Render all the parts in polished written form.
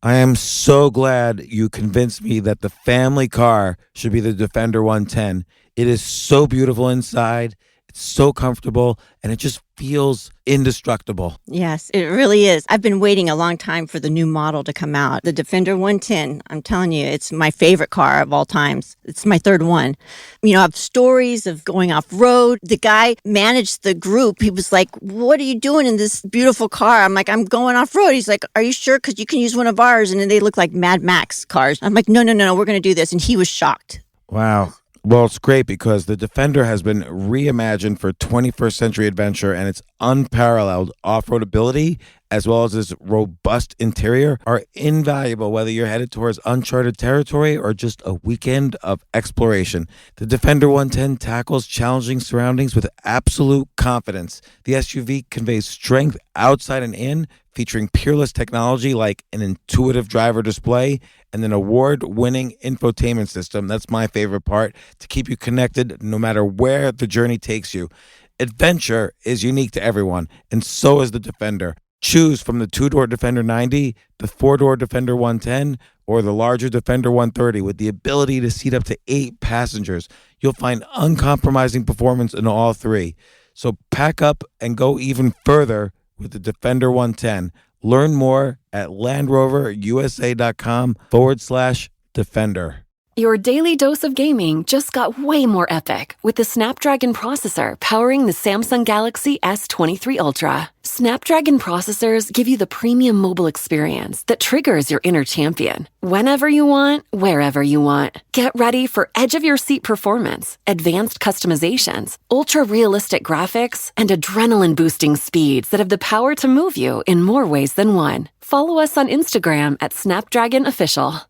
I am so glad you convinced me that the family car should be the Defender 110. It is so beautiful inside. It's so comfortable, and it just feels indestructible. Yes, it really is. I've been waiting a long time for the new model to come out. The Defender 110, I'm telling you, it's my favorite car of all times. It's my third one. You know, I have stories of going off-road. The guy managed the group. He was like, what are you doing in this beautiful car? I'm like, I'm going off-road. He's like, are you sure? Because you can use one of ours. And then they look like Mad Max cars. I'm like, no, we're going to do this. And he was shocked. Wow. Well, it's great because the Defender has been reimagined for 21st century adventure, and its unparalleled off-road ability, as well as its robust interior, are invaluable whether you're headed towards uncharted territory or just a weekend of exploration. The Defender 110 tackles challenging surroundings with absolute confidence. The SUV conveys strength outside and in, featuring peerless technology like an intuitive driver display and an award-winning infotainment system. That's my favorite part, to keep you connected no matter where the journey takes you. Adventure is unique to everyone, and so is the Defender. Choose from the two-door Defender 90, the four-door Defender 110, or the larger Defender 130 with the ability to seat up to 8 passengers. You'll find uncompromising performance in all three. So pack up and go even further with the Defender 110. Learn more at LandRoverUSA.com/Defender. Your daily dose of gaming just got way more epic with the Snapdragon processor powering the Samsung Galaxy S23 Ultra. Snapdragon processors give you the premium mobile experience that triggers your inner champion. Whenever you want, wherever you want. Get ready for edge-of-your-seat performance, advanced customizations, ultra-realistic graphics, and adrenaline-boosting speeds that have the power to move you in more ways than one. Follow us on Instagram at Snapdragon Official.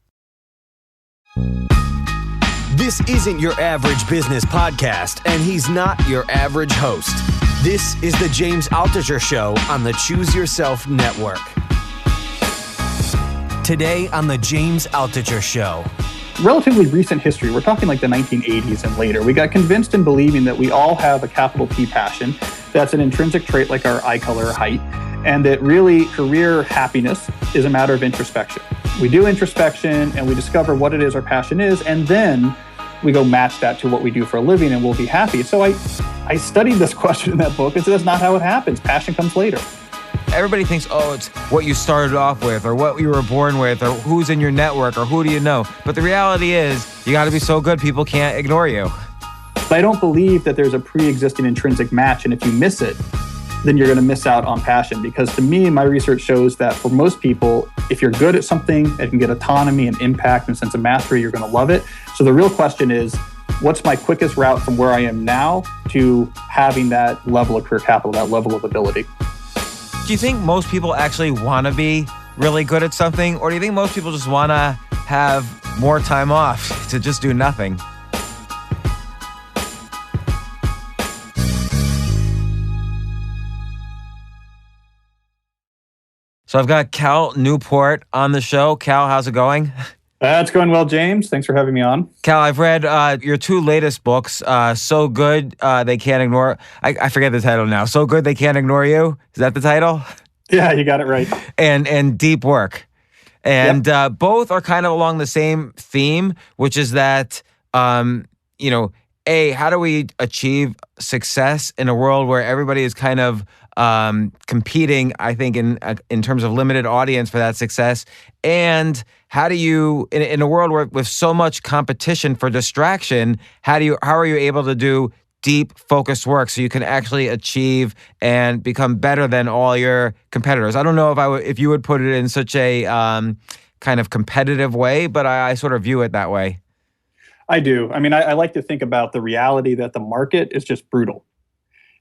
This isn't your average business podcast, and he's not your average host. This is the James Altucher Show on the Choose Yourself Network. Today on the James Altucher Show. Relatively recent history, we're talking like the 1980s and later, we got convinced in believing that we all have a capital P passion. That's an intrinsic trait like our eye color or height, and that really career happiness is a matter of introspection. We do introspection and we discover what it is our passion is, and then we go match that to what we do for a living and we'll be happy. So I studied this question in that book and said that's not how it happens. Passion comes later. Everybody thinks, oh, it's what you started off with or what you were born with or who's in your network or who do you know. But the reality is you got to be so good people can't ignore you. But I don't believe that there's a pre-existing intrinsic match, and if you miss it, then you're going to miss out on passion. Because to me, my research shows that for most people, if you're good at something and can get autonomy and impact and sense of mastery, you're going to love it. So the real question is, what's my quickest route from where I am now to having that level of career capital, that level of ability? Do you think most people actually want to be really good at something? Or do you think most people just want to have more time off to just do nothing? So I've got Cal Newport on the show. Cal, how's it going? It's going well, James. Thanks for having me on. Cal, I've read your 2 latest books, So Good They Can't Ignore... I forget the title now. So Good They Can't Ignore You? Is that the title? Yeah, you got it right. And Deep Work. And yep. Both are kind of along the same theme, which is that, how do we achieve success in a world where everybody is kind of competing, I think, in terms of limited audience for that success? And how do you, in a world where with so much competition for distraction, how are you able to do deep, focused work so you can actually achieve and become better than all your competitors? I don't know if you would put it in such a kind of competitive way, but I sort of view it that way. I do. I mean, I like to think about the reality that the market is just brutal.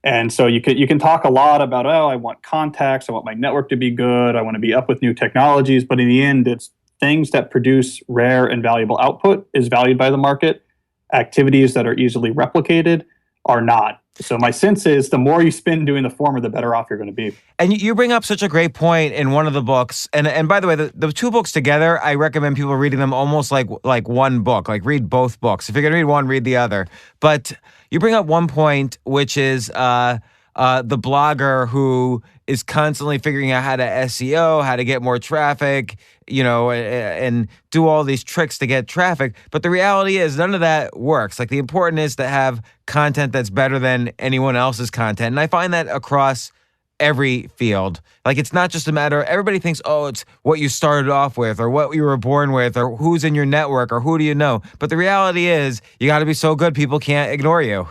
And so you can talk a lot about, I want contacts, I want my network to be good, I want to be up with new technologies, but in the end, it's things that produce rare and valuable output is valued by the market. Activities that are easily replicated are not. So my sense is the more you spend doing the former, the better off you're going to be. And you bring up such a great point in one of the books. And by the way, the 2 books together, I recommend people reading them almost like one book, like read both books. If you're going to read one, read the other. But you bring up one point, which is the blogger who is constantly figuring out how to SEO, how to get more traffic, and do all these tricks to get traffic. But the reality is none of that works. Like, the important is to have content that's better than anyone else's content. And I find that across every field. Like, it's not just a matter, everybody thinks, oh, it's what you started off with or what you were born with or who's in your network or who do you know. But the reality is you got to be so good people can't ignore you.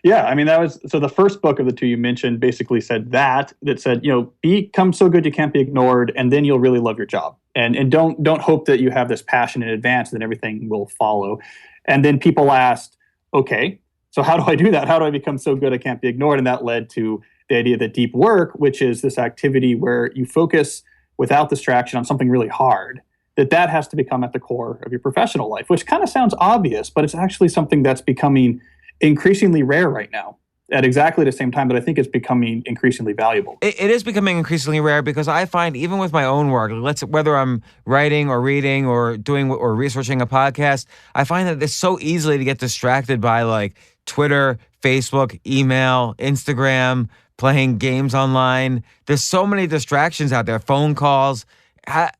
Yeah, I mean, so the first book of the two you mentioned basically said that said, become so good you can't be ignored, and then you'll really love your job. And don't hope that you have this passion in advance, then everything will follow. And then people asked, okay, so how do I do that? How do I become so good I can't be ignored? And that led to the idea that deep work, which is this activity where you focus without distraction on something really hard, that has to become at the core of your professional life, which kind of sounds obvious, but it's actually something that's becoming increasingly rare right now at exactly the same time that I think it's becoming increasingly valuable. It is becoming increasingly rare because I find even with my own work, whether I'm writing or reading or doing or researching a podcast, I find that it's so easily to get distracted by like Twitter, Facebook, email, Instagram, playing games online. There's so many distractions out there, phone calls. I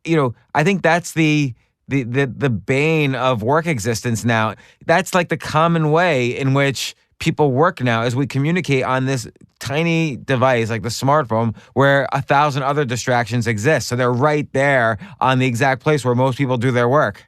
think that's the bane of work existence now. That's like the common way in which people work now, as we communicate on this tiny device like the smartphone where 1,000 other distractions exist. So they're right there on the exact place where most people do their work.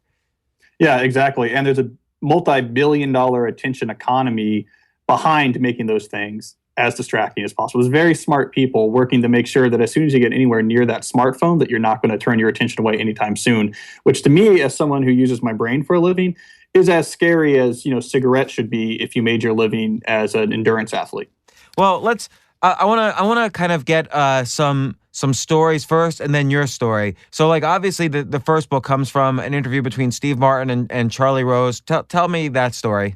Yeah, exactly. And there's a multi-billion-dollar attention economy behind making those things as distracting as possible. There's very smart people working to make sure that as soon as you get anywhere near that smartphone, that you're not going to turn your attention away anytime soon, which to me, as someone who uses my brain for a living, is as scary as, cigarettes should be if you made your living as an endurance athlete. Well, I want to kind of get some stories first and then your story. So like, obviously the first book comes from an interview between Steve Martin and Charlie Rose. Tell me that story.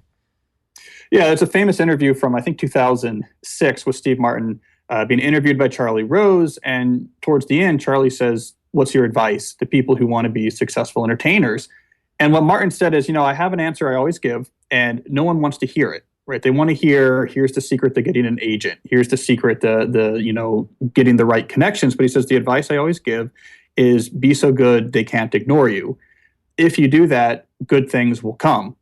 Yeah, it's a famous interview from, I think, 2006 with Steve Martin being interviewed by Charlie Rose. And towards the end, Charlie says, what's your advice to people who want to be successful entertainers? And what Martin said is, I have an answer I always give, and no one wants to hear it, right? They want to hear, here's the secret to getting an agent. Here's the secret to getting the right connections. But he says, the advice I always give is be so good they can't ignore you. If you do that, good things will come.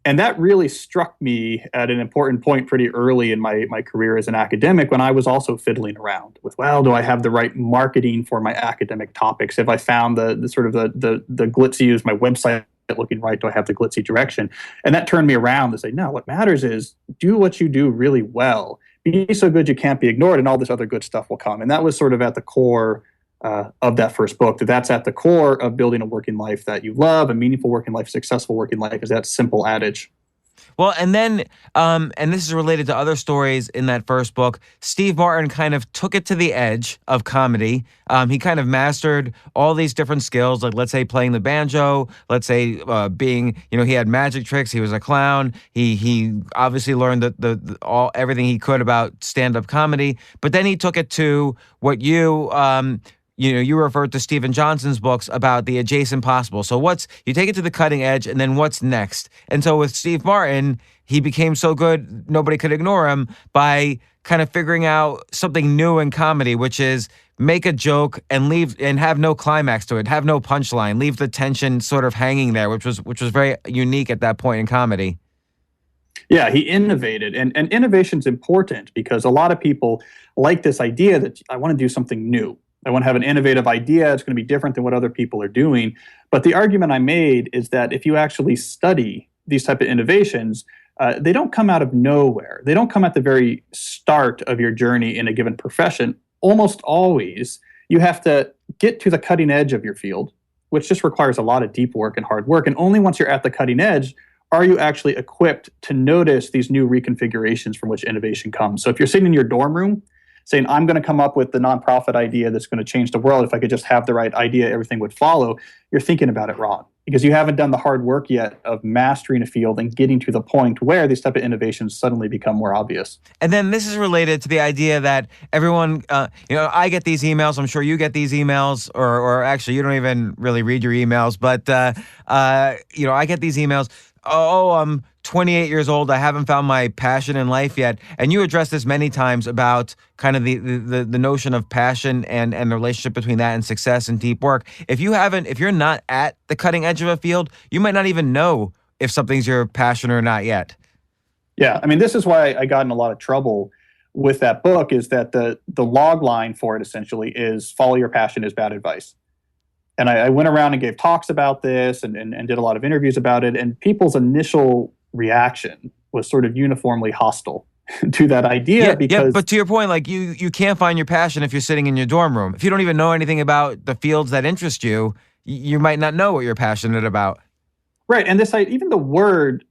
And that really struck me at an important point pretty early in my career as an academic, when I was also fiddling around with, do I have the right marketing for my academic topics? Have I found the sort of the glitzy, is my website looking right? Do I have the glitzy direction? And that turned me around to say, no, what matters is do what you do really well. Be so good you can't be ignored, and all this other good stuff will come. And that was sort of at the core of that first book, that's at the core of building a working life that you love, a meaningful working life, successful working life, is that simple adage. Well, and then, and this is related to other stories in that first book, Steve Martin kind of took it to the edge of comedy. He kind of mastered all these different skills, like let's say playing the banjo, let's say being, he had magic tricks, he was a clown, he obviously learned everything he could about stand-up comedy, but then he took it to what you referred to Stephen Johnson's books about the adjacent possible. So you take it to the cutting edge, and then what's next? And so with Steve Martin, he became so good, nobody could ignore him by kind of figuring out something new in comedy, which is make a joke and leave and have no climax to it, have no punchline, leave the tension sort of hanging there, which was very unique at that point in comedy. Yeah, he innovated. And innovation's important because a lot of people like this idea that I want to do something new. I want to have an innovative idea. It's going to be different than what other people are doing. But the argument I made is that if you actually study these type of innovations, they don't come out of nowhere. They don't come at the very start of your journey in a given profession. Almost always, you have to get to the cutting edge of your field, which just requires a lot of deep work and hard work. And only once you're at the cutting edge are you actually equipped to notice these new reconfigurations from which innovation comes. So if you're sitting in your dorm room saying, I'm going to come up with the nonprofit idea that's going to change the world. If I could just have the right idea, everything would follow. You're thinking about it wrong because you haven't done the hard work yet of mastering a field and getting to the point where these type of innovations suddenly become more obvious. And then this is related to the idea that everyone, I get these emails. I'm sure you get these emails, or actually you don't even really read your emails, but I get these emails. oh, I'm 28 years old. I haven't found my passion in life yet. And you addressed this many times about kind of the notion of passion and the relationship between that and success and deep work. If you're not at the cutting edge of a field, you might not even know if something's your passion or not yet. Yeah, I mean, this is why I got in a lot of trouble with that book, is that the log line for it essentially is follow your passion is bad advice. And I went around and gave talks about this and did a lot of interviews about it. And people's initial reaction was sort of uniformly hostile to that idea because but to your point, like you can't find your passion if you're sitting in your dorm room. If you don't even know anything about the fields that interest you, you might not know what you're passionate about. right. And this even the word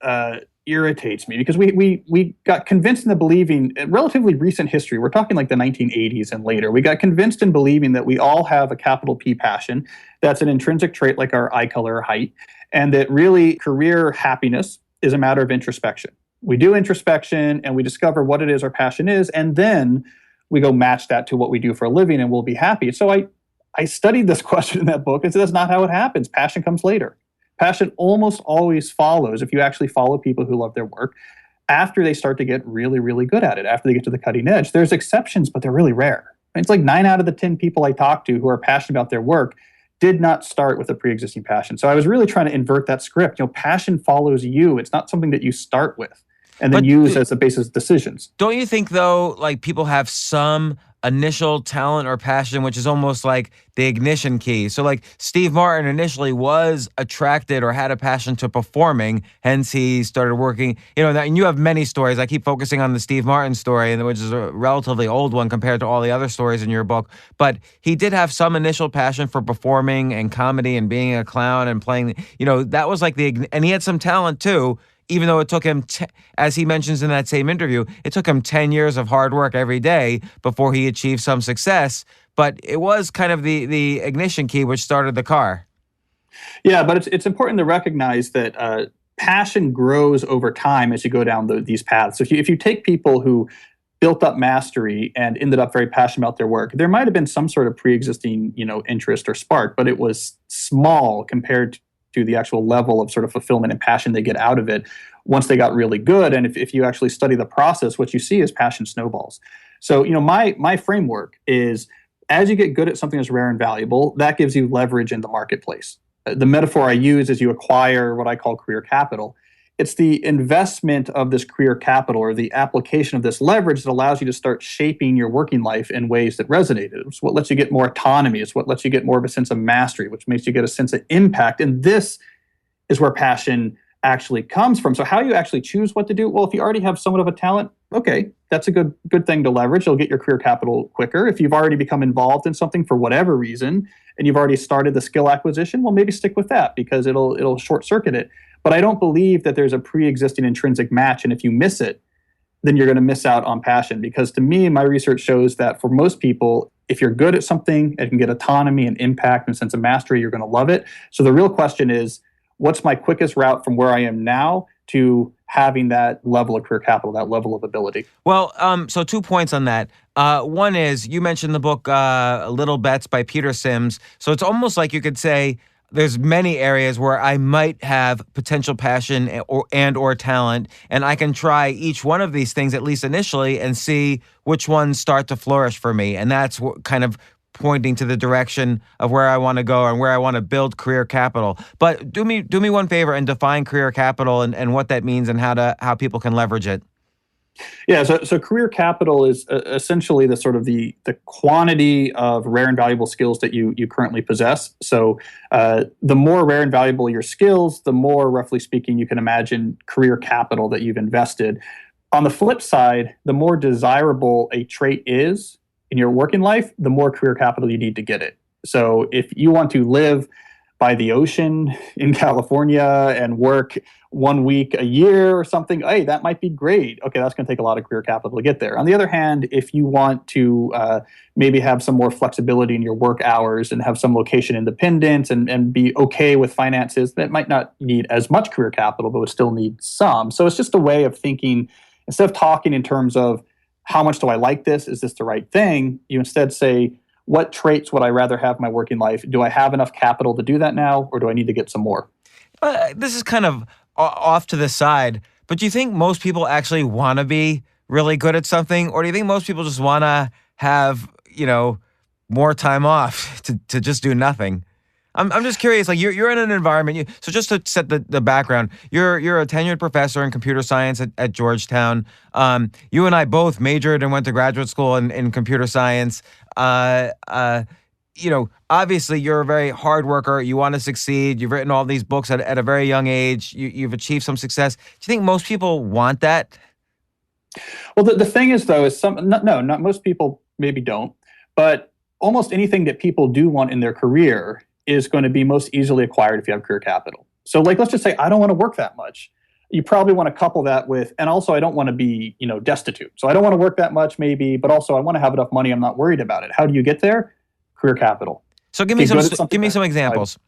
irritates me because we got convinced into believing in relatively recent history. We're talking like the 1980s and later. We got convinced in believing that we all have a capital P passion. That's an intrinsic trait like our eye color or height, and that really career happiness is a matter of introspection. We do introspection and we discover what it is our passion is, and then we go match that to what we do for a living and we'll be happy. So I studied this question in that book and said that's not how it happens. Passion comes later. Passion almost always follows, if you actually follow people who love their work, after they start to get really, really good at it, after they get to the cutting edge. There's exceptions, but they're really rare. It's like 9 out of the 10 people I talk to who are passionate about their work did not start with a pre-existing passion. So I was really trying to invert that script. Passion follows you. It's not something that you start with and then use as the basis of decisions. Don't you think, though, like people have some initial talent or passion, which is almost like the ignition key? So like Steve Martin initially was attracted or had a passion to performing, hence he started working, and you have many stories. I keep focusing on the Steve Martin story, which is a relatively old one compared to all the other stories in your book. But he did have some initial passion for performing and comedy and being a clown and playing, that was like and he had some talent too. Even though it took him, as he mentions in that same interview, it took him 10 years of hard work every day before he achieved some success. But it was kind of the ignition key which started the car. Yeah, but it's important to recognize that passion grows over time as you go down these paths. So if you take people who built up mastery and ended up very passionate about their work, there might have been some sort of pre-existing, interest or spark, but it was small compared to the actual level of sort of fulfillment and passion they get out of it once they got really good. And if you actually study the process, what you see is passion snowballs. So, my framework is as you get good at something that's rare and valuable, that gives you leverage in the marketplace. The metaphor I use is you acquire what I call career capital. It's the investment of this career capital or the application of this leverage that allows you to start shaping your working life in ways that resonate. It's what lets you get more autonomy. It's what lets you get more of a sense of mastery, which makes you get a sense of impact. And this is where passion actually comes from. So how you actually choose what to do? Well, if you already have somewhat of a talent, okay, that's a good thing to leverage. You'll get your career capital quicker. If you've already become involved in something for whatever reason, and you've already started the skill acquisition, well, maybe stick with that because it'll short circuit it. But I don't believe that there's a pre-existing intrinsic match. And if you miss it, then you're going to miss out on passion. Because to me, my research shows that for most people, if you're good at something and can get autonomy and impact and sense of mastery, you're going to love it. So the real question is, what's my quickest route from where I am now to having that level of career capital, that level of ability? Well, so 2 points on that. One is you mentioned the book Little Bets by Peter Sims. So it's almost like you could say, there's many areas where I might have potential passion or talent, and I can try each one of these things at least initially and see which ones start to flourish for me. And that's what kind of pointing to the direction of where I want to go and where I want to build career capital. But do me one favor and define career capital and what that means and how people can leverage it. Yeah, so career capital is essentially the sort of the quantity of rare and valuable skills that you currently possess. So the more rare and valuable your skills, the more, roughly speaking, you can imagine career capital that you've invested. On the flip side, the more desirable a trait is in your working life, the more career capital you need to get it. So if you want to live by the ocean in California and work 1 week a year or something, hey, that might be great. Okay, that's going to take a lot of career capital to get there. On the other hand, if you want to maybe have some more flexibility in your work hours and have some location independence and be okay with finances, that might not need as much career capital, but would still need some. So it's just a way of thinking, instead of talking in terms of how much do I like this? Is this the right thing? You instead say, what traits would I rather have in my working life? Do I have enough capital to do that now, or do I need to get some more? This is kind of off to the side, but do you think most people actually want to be really good at something, or do you think most people just want to have, more time off to just do nothing? I'm just curious. Like you're in an environment. So just to set the background, you're a tenured professor in computer science at Georgetown. You and I both majored and went to graduate school in computer science. Obviously you're a very hard worker. You want to succeed. You've written all these books at a very young age. You've achieved some success. Do you think most people want that? Well, the thing is, though, is not most people maybe don't, but almost anything that people do want in their career is going to be most easily acquired if you have career capital. So let's just say I don't want to work that much. You probably want to couple that with, and also I don't want to be, destitute. So I don't want to work that much maybe, but also I want to have enough money. I'm not worried about it. How do you get there? Career capital. So give me some examples.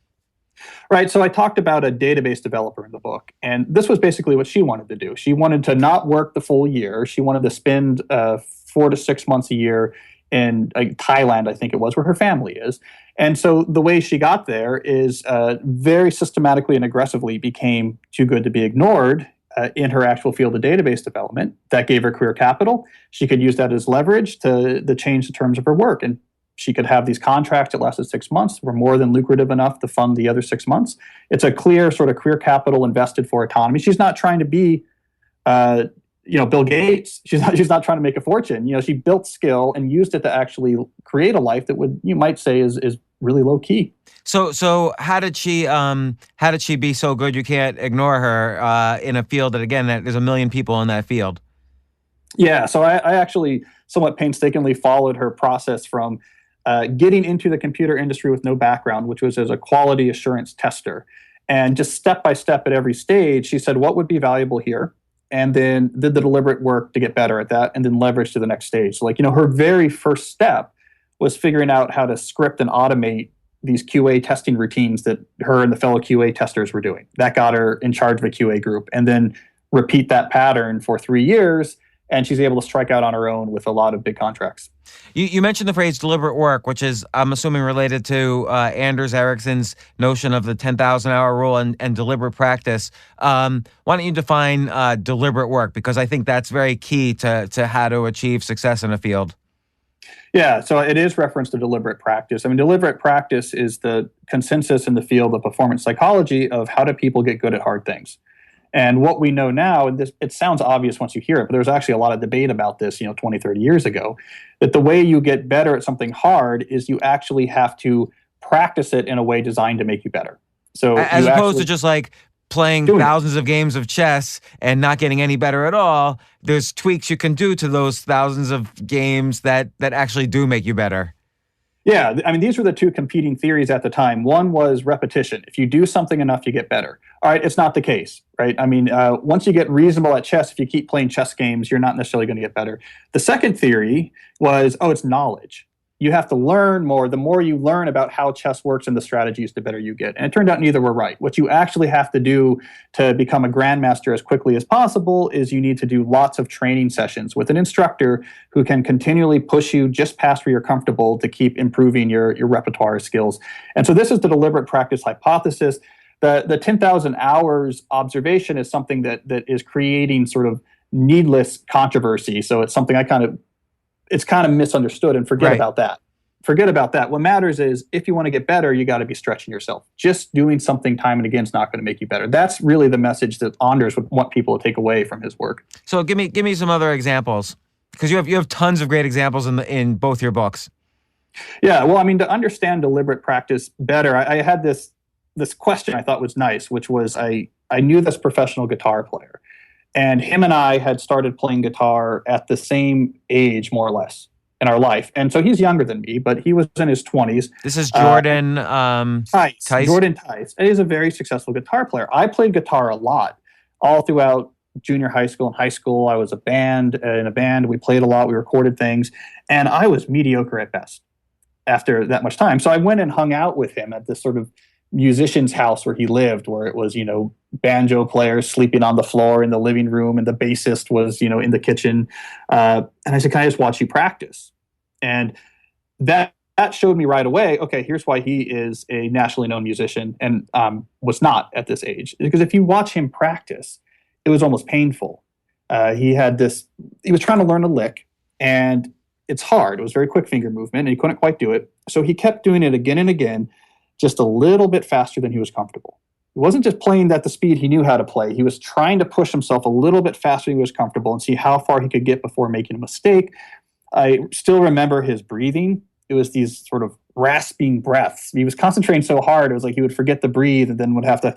Right. So I talked about a database developer in the book, and this was basically what she wanted to do. She wanted to not work the full year. She wanted to spend 4 to 6 months a year in Thailand, I think it was, where her family is. And so the way she got there is very systematically and aggressively became too good to be ignored in her actual field of database development. That gave her career capital. She could use that as leverage to change the terms of her work. And she could have these contracts that lasted 6 months, were more than lucrative enough to fund the other 6 months. It's a clear sort of career capital invested for autonomy. She's not trying to be Bill Gates. She's not trying to make a fortune. She built skill and used it to actually create a life that you might say is really low key. So how did she be so good you can't ignore her in a field that, again, there's a million people in that field? Yeah, so I actually somewhat painstakingly followed her process from getting into the computer industry with no background, which was as a quality assurance tester. And just step by step at every stage, she said, what would be valuable here? And then did the deliberate work to get better at that, and then leverage to the next stage. So her very first step was figuring out how to script and automate these QA testing routines that her and the fellow QA testers were doing. That got her in charge of a QA group, and then repeat that pattern for 3 years. And she's able to strike out on her own with a lot of big contracts. You mentioned the phrase deliberate work, which is, I'm assuming, related to Anders Ericsson's notion of the 10,000-hour rule and deliberate practice. Why don't you define deliberate work? Because I think that's very key to how to achieve success in a field. Yeah, so it is reference to deliberate practice. I mean, deliberate practice is the consensus in the field of performance psychology of how do people get good at hard things. And what we know now, and it sounds obvious once you hear it, but there's actually a lot of debate about this, 20, 30 years ago, that the way you get better at something hard is you actually have to practice it in a way designed to make you better. So as opposed to just like playing thousands of games of chess and not getting any better at all, there's tweaks you can do to those thousands of games that actually do make you better. Yeah, I mean, these were the two competing theories at the time. One was repetition. If you do something enough, you get better. All right, it's not the case, right? I mean, once you get reasonable at chess, if you keep playing chess games, you're not necessarily going to get better. The second theory was, it's knowledge. You have to learn more. The more you learn about how chess works and the strategies, the better you get. And it turned out neither were right. What you actually have to do to become a grandmaster as quickly as possible is you need to do lots of training sessions with an instructor who can continually push you just past where you're comfortable to keep improving your repertoire skills. And so this is the deliberate practice hypothesis. The 10,000 hours observation is something that is creating sort of needless controversy. So it's something it's kind of misunderstood, and forget about that. Forget about that. What matters is if you want to get better, you got to be stretching yourself. Just doing something time and again is not going to make you better. That's really the message that Anders would want people to take away from his work. So give me some other examples, because you have tons of great examples in both your books. Yeah, well, I mean, to understand deliberate practice better, I had this question I thought was nice, which was I knew this professional guitar player. And him and I had started playing guitar at the same age, more or less, in our life. And so he's younger than me, but he was in his 20s. This is Jordan Tice. Tice. Jordan Tice. He's a very successful guitar player. I played guitar a lot, all throughout junior high school and high school. I was in a band. We played a lot. We recorded things. And I was mediocre at best after that much time. So I went and hung out with him at this sort of musician's house where he lived, where it was, banjo players sleeping on the floor in the living room, and the bassist was, in the kitchen. And I said, can I just watch you practice? And that that showed me right away, okay, here's why he is a nationally known musician and was not at this age. Because if you watch him practice, it was almost painful. He was trying to learn a lick, and it's hard. It was very quick finger movement, and he couldn't quite do it. So he kept doing it again and again, just a little bit faster than he was comfortable. He wasn't just playing at the speed he knew how to play. He was trying to push himself a little bit faster than he was comfortable and see how far he could get before making a mistake. I still remember his breathing. It was these sort of rasping breaths. He was concentrating so hard, it was like he would forget to breathe and then would have to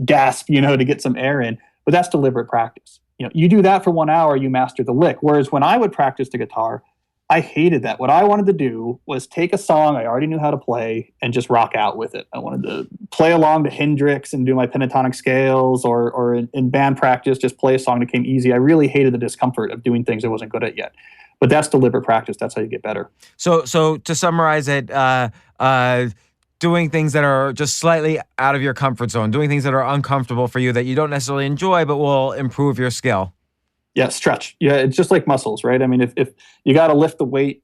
gasp, to get some air in. But that's deliberate practice. You do that for 1 hour, you master the lick. Whereas when I would practice the guitar, I hated that. What I wanted to do was take a song I already knew how to play and just rock out with it. I wanted to play along to Hendrix and do my pentatonic scales, or in band practice, just play a song that came easy. I really hated the discomfort of doing things I wasn't good at yet. But that's deliberate practice. That's how you get better. So to summarize it, doing things that are just slightly out of your comfort zone, doing things that are uncomfortable for you that you don't necessarily enjoy, but will improve your skill. Yeah, stretch. Yeah, it's just like muscles, right? I mean, if you got to lift the weight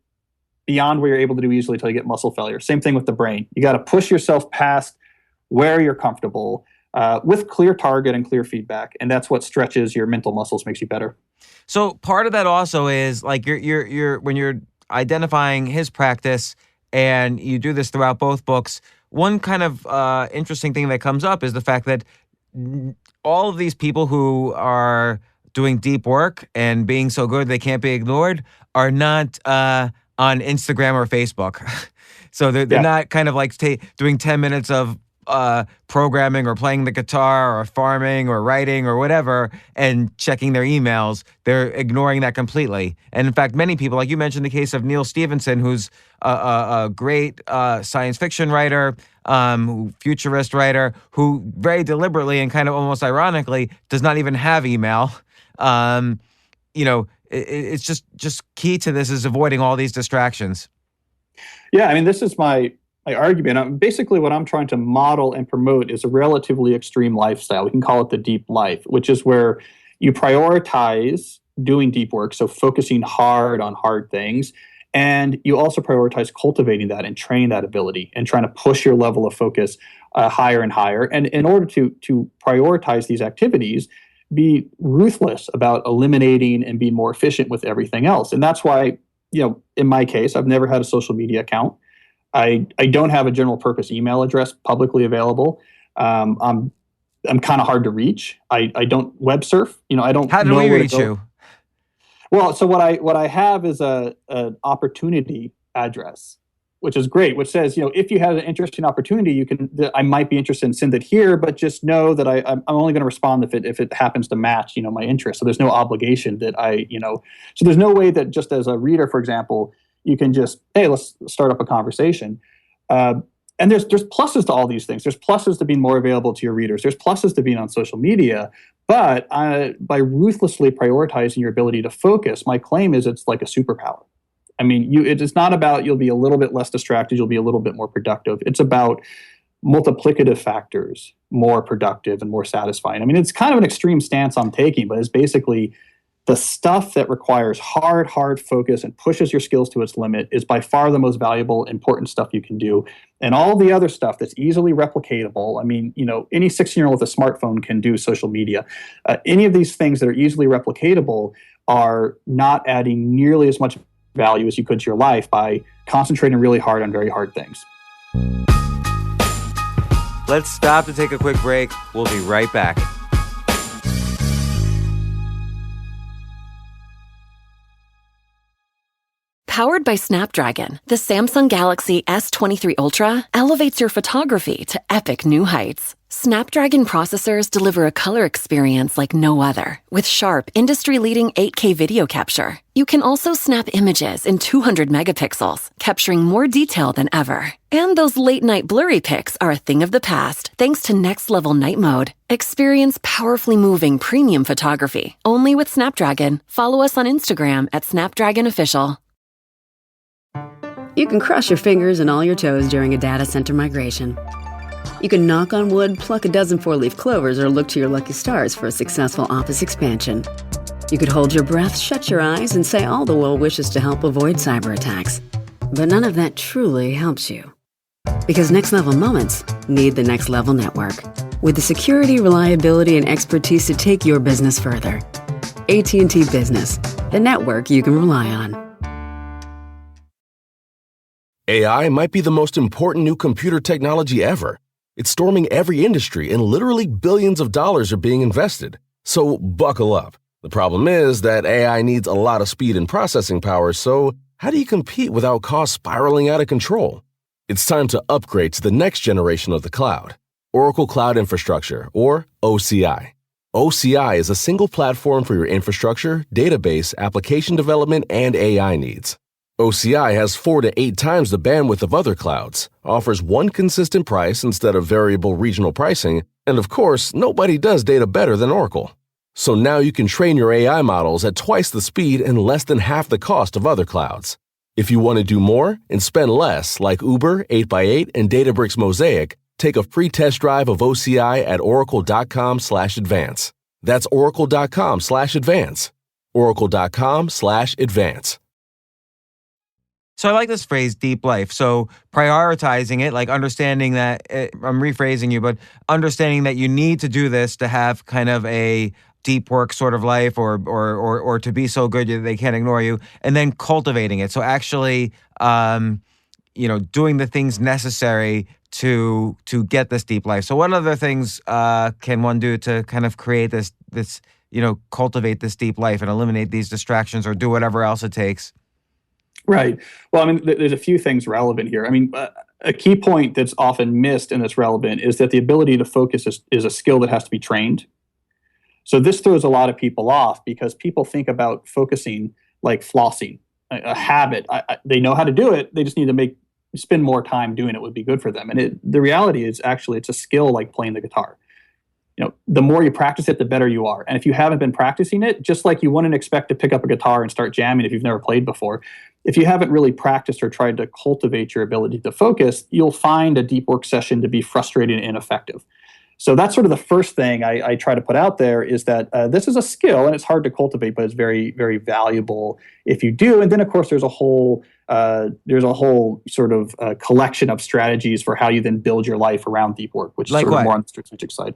beyond what you're able to do easily until you get muscle failure. Same thing with the brain. You got to push yourself past where you're comfortable with clear target and clear feedback, and that's what stretches your mental muscles, makes you better. So part of that also is like you're when you're identifying his practice, and you do this throughout both books. One kind of interesting thing that comes up is the fact that all of these people who are doing deep work and being so good they can't be ignored are not on Instagram or Facebook. So they're not kind of like doing 10 minutes of programming or playing the guitar or farming or writing or whatever and checking their emails. They're ignoring that completely. And in fact, many people, like you mentioned the case of Neil Stephenson, who's a great science fiction writer, futurist writer, who very deliberately and kind of almost ironically does not even have email. It's just key to this is avoiding all these distractions. Yeah, I mean, this is my argument. Basically, what I'm trying to model and promote is a relatively extreme lifestyle. We can call it the deep life, which is where you prioritize doing deep work, so focusing hard on hard things, and you also prioritize cultivating that and training that ability and trying to push your level of focus higher and higher. And in order to prioritize these activities, be ruthless about eliminating and being more efficient with everything else. And that's why, in my case, I've never had a social media account. I don't have a general purpose email address publicly available. I'm kind of hard to reach. I don't web surf. I don't. How do we reach you? Well, so what I have is an opportunity address, which is great. Which says, if you have an interesting opportunity, I might be interested in send it here, but just know that I'm only going to respond if it happens to match my interest. So there's no obligation that So there's no way that just as a reader, for example, you can just, hey, let's start up a conversation. And there's pluses to all these things. There's pluses to being more available to your readers. There's pluses to being on social media. But by ruthlessly prioritizing your ability to focus, my claim is it's like a superpower. I mean, it is not about you'll be a little bit less distracted, you'll be a little bit more productive. It's about multiplicative factors, more productive and more satisfying. I mean, it's kind of an extreme stance I'm taking, but it's basically the stuff that requires hard focus and pushes your skills to its limit is by far the most valuable, important stuff you can do. And all the other stuff that's easily replicatable, I mean, any 16-year-old with a smartphone can do social media. Any of these things that are easily replicatable are not adding nearly as much value as you could to your life by concentrating really hard on very hard things. Let's stop to take a quick break. We'll be right back. Powered by Snapdragon, the Samsung Galaxy S23 Ultra elevates your photography to epic new heights. Snapdragon processors deliver a color experience like no other, with sharp, industry-leading 8K video capture. You can also snap images in 200 megapixels, capturing more detail than ever. And those late-night blurry pics are a thing of the past, thanks to next-level night mode. Experience powerfully moving premium photography, only with Snapdragon. Follow us on Instagram at Snapdragon Official. You can crush your fingers and all your toes during a data center migration. You can knock on wood, pluck a dozen four-leaf clovers, or look to your lucky stars for a successful office expansion. You could hold your breath, shut your eyes, and say all the well wishes to help avoid cyber attacks. But none of that truly helps you. Because next level moments need the next level network. With the security, reliability, and expertise to take your business further. AT&T Business, the network you can rely on. AI might be the most important new computer technology ever. It's storming every industry and literally billions of dollars are being invested. So buckle up. The problem is that AI needs a lot of speed and processing power, so how do you compete without costs spiraling out of control? It's time to upgrade to the next generation of the cloud, Oracle Cloud Infrastructure, or OCI. OCI is a single platform for your infrastructure, database, application development, and AI needs. OCI has 4 to 8 times the bandwidth of other clouds, offers one consistent price instead of variable regional pricing, and of course, nobody does data better than Oracle. So now you can train your AI models at twice the speed and less than half the cost of other clouds. If you want to do more and spend less, like Uber, 8x8, and Databricks Mosaic, take a free test drive of OCI at oracle.com/advance. That's oracle.com/advance. oracle.com/advance. So I like this phrase, deep life. So prioritizing it, like understanding that, I'm rephrasing you, but understanding that you need to do this to have kind of a deep work sort of life or to be so good that they can't ignore you, and then cultivating it. So actually, doing the things necessary to get this deep life. So what other things can one do to kind of create this cultivate this deep life and eliminate these distractions or do whatever else it takes? Right. Well, I mean, there's a few things relevant here. I mean, a key point that's often missed and that's relevant is that the ability to focus is a skill that has to be trained. So this throws a lot of people off because people think about focusing like flossing, a habit. They know how to do it. They just need to spend more time doing it would be good for them. And the reality is actually it's a skill like playing the guitar. The more you practice it, the better you are. And if you haven't been practicing it, just like you wouldn't expect to pick up a guitar and start jamming if you've never played before, if you haven't really practiced or tried to cultivate your ability to focus, you'll find a deep work session to be frustrating and ineffective. So that's sort of the first thing I try to put out there is that this is a skill and it's hard to cultivate, but it's very, very valuable if you do. And then, of course, there's a whole sort of collection of strategies for how you then build your life around deep work, which is like sort what? of more on the strategic side.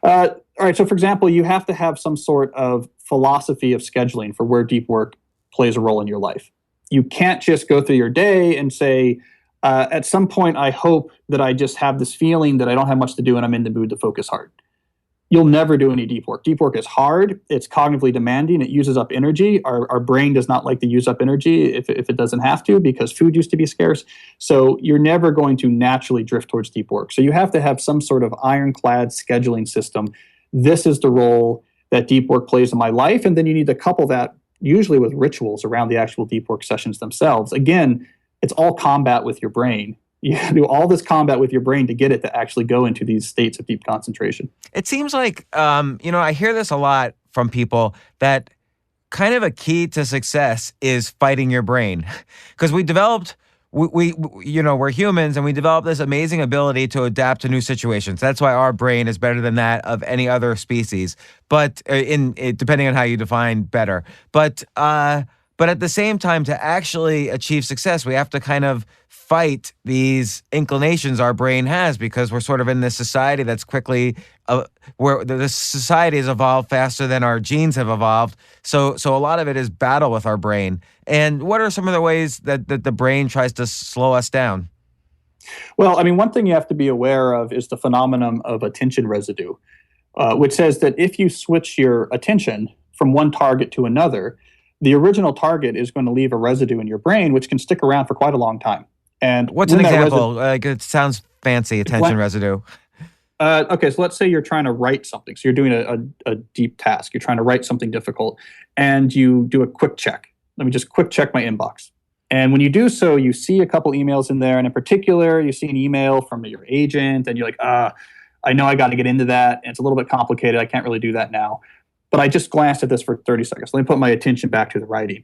All right. So, for example, you have to have some sort of philosophy of scheduling for where deep work plays a role in your life. You can't just go through your day and say, at some point, I hope that I just have this feeling that I don't have much to do and I'm in the mood to focus hard. You'll never do any deep work. Deep work is hard. It's cognitively demanding. It uses up energy. Our brain does not like to use up energy if it doesn't have to because food used to be scarce. So you're never going to naturally drift towards deep work. So you have to have some sort of ironclad scheduling system. This is the role that deep work plays in my life. And then you need to couple that usually with rituals around the actual deep work sessions themselves. Again, it's all combat with your brain. You do all this combat with your brain to get it to actually go into these states of deep concentration. It seems like, I hear this a lot from people that kind of a key to success is fighting your brain. Because we're humans and we develop this amazing ability to adapt to new situations. That's why our brain is better than that of any other species. But depending on how you define better. But at the same time, to actually achieve success, we have to kind of fight these inclinations our brain has because we're sort of in this society that's quickly, where the society has evolved faster than our genes have evolved. So a lot of it is battle with our brain. And what are some of the ways that the brain tries to slow us down? Well, I mean, one thing you have to be aware of is the phenomenon of attention residue, which says that if you switch your attention from one target to another, the original target is going to leave a residue in your brain, which can stick around for quite a long time. And what's an example? It sounds fancy, attention residue. Okay, so let's say you're trying to write something. So you're doing a deep task. You're trying to write something difficult, and you do a quick check. Let me just quick check my inbox. And when you do so, you see a couple emails in there. And in particular, you see an email from your agent, and you're like, I know I got to get into that. And it's a little bit complicated. I can't really do that now. But I just glanced at this for 30 seconds. Let me put my attention back to the writing.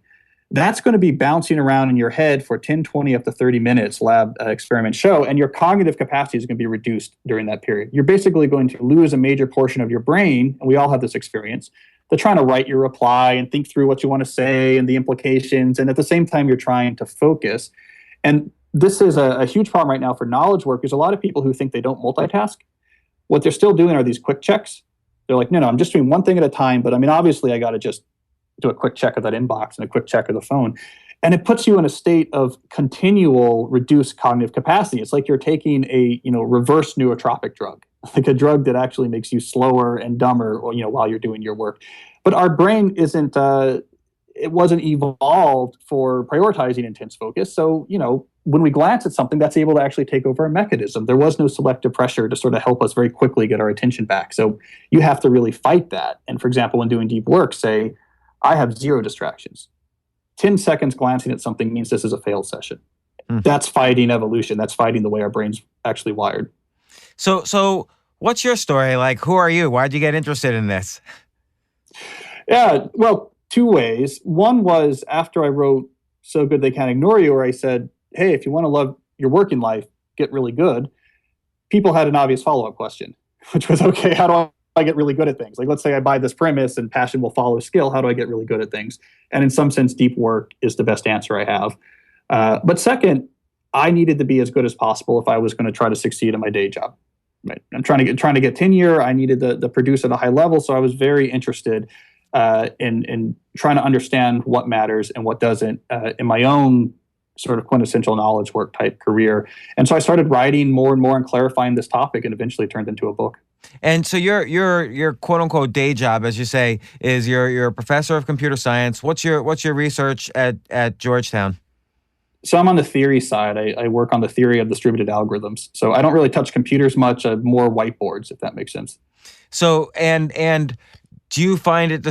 That's going to be bouncing around in your head for 10, 20, up to 30 minutes, lab experiments show, and your cognitive capacity is going to be reduced during that period. You're basically going to lose a major portion of your brain, and we all have this experience, to trying to write your reply and think through what you want to say and the implications, and at the same time, you're trying to focus. And this is a huge problem right now for knowledge work. There's a lot of people who think they don't multitask. What they're still doing are these quick checks. They're like, no, I'm just doing one thing at a time. But I mean, obviously, I got to just do a quick check of that inbox and a quick check of the phone. And it puts you in a state of continual reduced cognitive capacity. It's like you're taking a reverse nootropic drug, like a drug that actually makes you slower and dumber, while you're doing your work. But our brain isn't. It wasn't evolved for prioritizing intense focus. So when we glance at something, that's able to actually take over a mechanism. There was no selective pressure to sort of help us very quickly get our attention back. So you have to really fight that. And for example, when doing deep work, say, I have 0 distractions. 10 seconds glancing at something means this is a failed session. That's fighting evolution. That's fighting the way our brain's actually wired. So what's your story? Like, who are you? Why'd you get interested in this? Yeah, well, 2 ways. One was after I wrote So Good They Can't Ignore You, where I said, hey, if you want to love your working life, get really good. People had an obvious follow-up question, which was, okay, how do I get really good at things? Like, let's say I buy this premise and passion will follow skill. How do I get really good at things? And in some sense, deep work is the best answer I have. But second, I needed to be as good as possible if I was going to try to succeed in my day job. Right? I'm trying to get tenure. I needed to produce at a high level. So I was very interested in trying to understand what matters and what doesn't in my own sort of quintessential knowledge work type career. And so I started writing more and more and clarifying this topic, and eventually turned into a book. And so your quote unquote day job, as you say, is you're a professor of computer science. What's your research at Georgetown? So I'm on the theory side. I work on the theory of distributed algorithms. So I don't really touch computers much. More whiteboards, if that makes sense. So and do you find it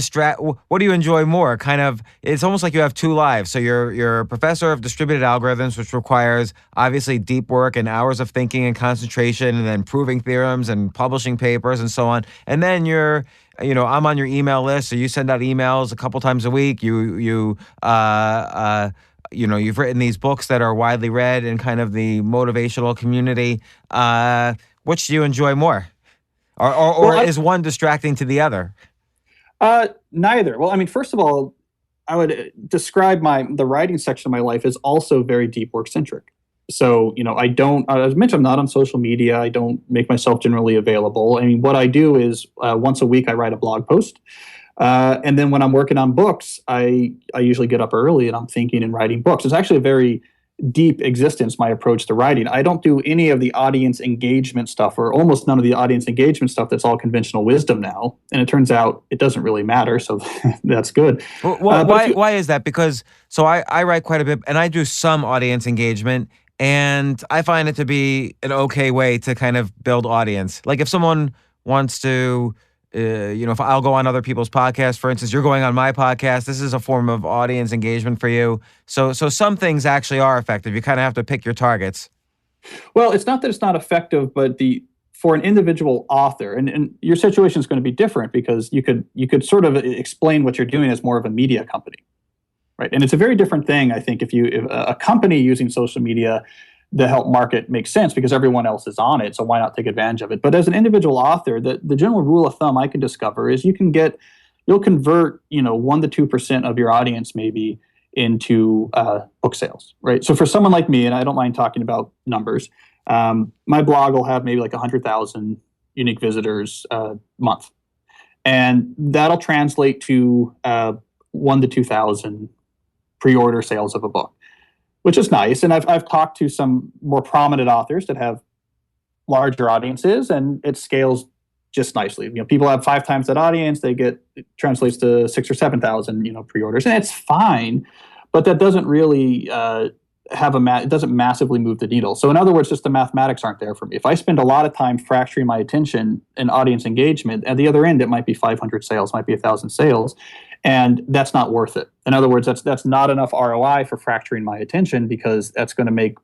what do you enjoy more? Kind of, it's almost like you have 2 lives. So you're a professor of distributed algorithms, which requires obviously deep work and hours of thinking and concentration, and then proving theorems and publishing papers and so on. And then I'm on your email list, so you send out emails a couple times a week. You've written these books that are widely read in kind of the motivational community. Which do you enjoy more? Or is one distracting to the other? Neither. Well, I mean, first of all, I would describe the writing section of my life as also very deep work centric. So, I don't, as I mentioned, I'm not on social media. I don't make myself generally available. I mean, what I do is once a week, I write a blog post. And then when I'm working on books, I usually get up early and I'm thinking and writing books. It's actually a very deep existence, my approach to writing. I don't do any of the audience engagement stuff, or almost none of the audience engagement stuff that's all conventional wisdom now. And it turns out it doesn't really matter. So that's good. Well, why is that? Because I write quite a bit, and I do some audience engagement, and I find it to be an okay way to kind of build audience. Like if someone wants to, if I'll go on other people's podcasts, for instance, you're going on my podcast, this is a form of audience engagement for you. So some things actually are effective. You kind of have to pick your targets. Well, it's not that it's not effective, but for an individual author, and your situation is going to be different, because you could sort of explain what you're doing as more of a media company, right? And it's a very different thing, I think, if a company using social media to help market makes sense because everyone else is on it. So why not take advantage of it? But as an individual author, the general rule of thumb I can discover is you'll convert 1% to 2% of your audience maybe into book sales, right? So for someone like me, and I don't mind talking about numbers, my blog will have maybe like 100,000 unique visitors a month, and that'll translate to 1,000 to 2,000 pre-order sales of a book, which is nice. And I've talked to some more prominent authors that have larger audiences, and it scales just nicely. People have 5 times that audience, it translates to 6,000 or 7,000, pre-orders, and it's fine, but that doesn't really it doesn't massively move the needle. So in other words, just the mathematics aren't there for me. If I spend a lot of time fracturing my attention in audience engagement, at the other end, it might be 500 sales, might be 1,000 sales. And that's not worth it. In other words, that's not enough ROI for fracturing my attention, because that's going to make